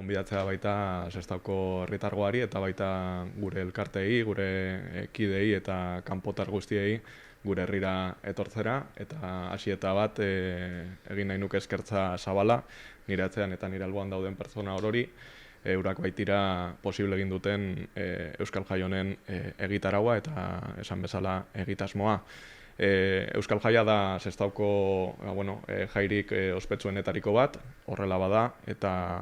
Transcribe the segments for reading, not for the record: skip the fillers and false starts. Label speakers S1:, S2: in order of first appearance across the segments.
S1: gonbidatzea baita Sestauko herritargoari eta baita gure elkartei, gure kidei eta kanpotar guztiei gure herrira etortzera, eta hasieta bat egin nahi nuke eskertza zabala, nire atzean eta nire alboan dauden pertsona orori, eurak baitira posible egin duten Euskal Jai honen egitaraua eta esan bezala egitasmoa. Euskal Jaia da Sestauko jairik ospetsuenetariko bat, horrela bada, eta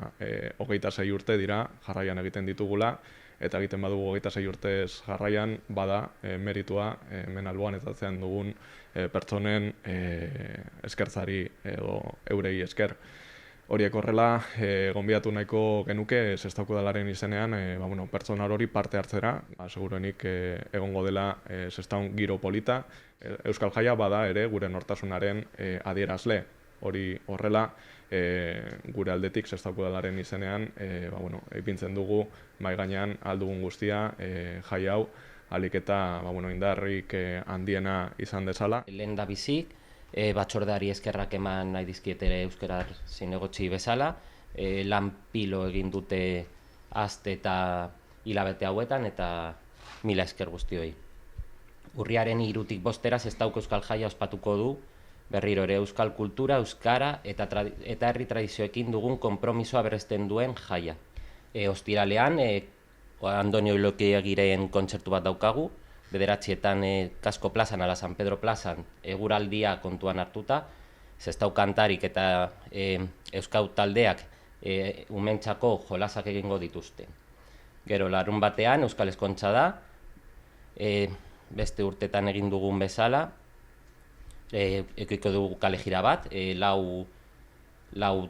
S1: 26 urte dira jarraian egiten ditugula, eta egiten badugu 26 urtez jarraian bada meritua hemen alboan ez atzean dugun pertsonen eskertzari edo eurei esker. Horiek horrela, gonbidatu nahiko genuke Sestauko udalaren izenean pertsona hori parte hartzera, seguruenik egongo dela Sestaun giro polita. Euskal Jaia bada ere gure nortasunaren adierazle. Hori horrela, gure aldetik Sestauko udalaren izenean ipintzen dugu mahai gainean aldugun guztia jai hau ahalik eta indarrik handiena izan dezala.
S2: Lehen da bizik, batzordeari eskerrak eman nahi dizkiet ere euskara zinegotzi bezala, lan pilo egin dute aste eta hilabete hauetan eta mila esker guztioi. Urriaren 3-tik 5 Sestauko Euskal Jaia ospatuko du berriro ere euskal kultura, euskara eta herri tradizioekin dugun konpromisoa berresten duen jaia. Ostiralean, Andoni Oilokiagiren kontzertu bat daukagu, 9:00etan Kasko plazan ala San Pedro plazan eguraldia kontuan hartuta, Sestau kantarik eta euskal taldeak umentzako jolasak egingo dituzte. Gero larun batean euskal eskontza da, beste urtetan egin dugun bezala, ekiko dugu kale jira bat, lau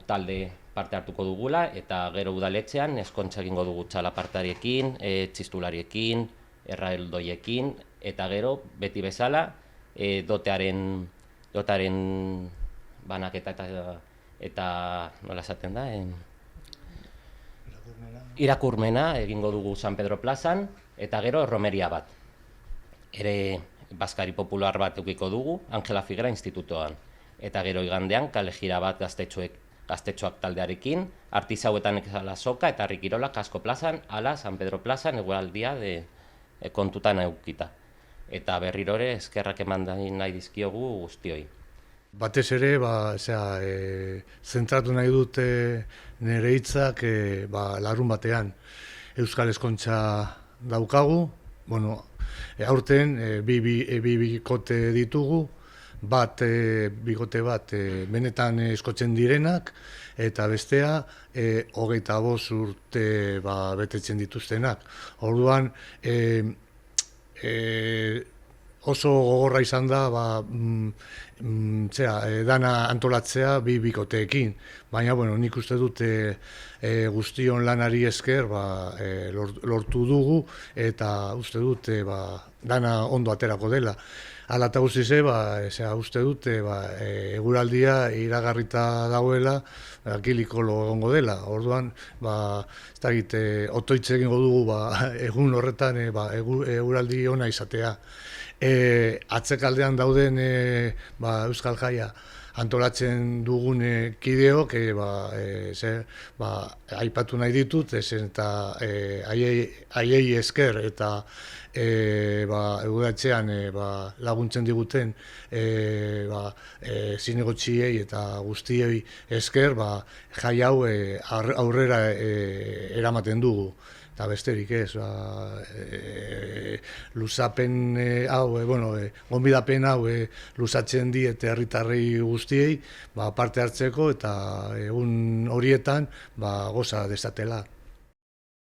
S2: talde parte hartuko dugula, eta gero udaletxean eskontza egingo dugu txalapartariekin, txistulariekin, erraldoiekin, eta gero, beti bezala, dotearen banaketa eta nola esaten da? Irakurmena egingo dugu San Pedro plazan, eta gero romeria bat. Ere Baskari popular bat eukiko dugu, Angela Figuera institutoan. Eta gero igandean, kale jira bat gaztetxoak taldearekin, artizauetan ekala soka eta rikirola Kasko plazan, ala San Pedro plazan, eguraldia kontutan eukita. Eta berrirore eskerrak eman nahi dizkiogu guztioi.
S3: Batez ere, zentratu nahi dut nire hitzak larun batean euskal eskontza daukagu, aurten bi bikote ditugu, bikote bat benetan eskotzen direnak, eta bestea 25 urte betetzen dituztenak. Orduan, oso gogorra izan da dana antolatzea bi bikoteekin, baina nik uste dut guztion lanari esker lortu dugu eta uste dut dana ondo aterako dela. Hala eta guztize, uste dut eguraldia iragarrita dagoela, kilikolo egongo dela. Orduan, otoitz egingo dugu egun horretan eguraldi ona izatea. Atzekaldean dauden Euskal Jaia antolatzen dugun kideok aipatu nahi ditut, eta haiei esker eta egudatzean laguntzen diguten zinegotziei eta guztiei esker jai hau aurrera eramaten dugu. Eta besterik ez, luzapen hau, gonbidapen hau luzatzen diet herritarrei guztiei parte hartzeko eta egun horietan goza dezatela.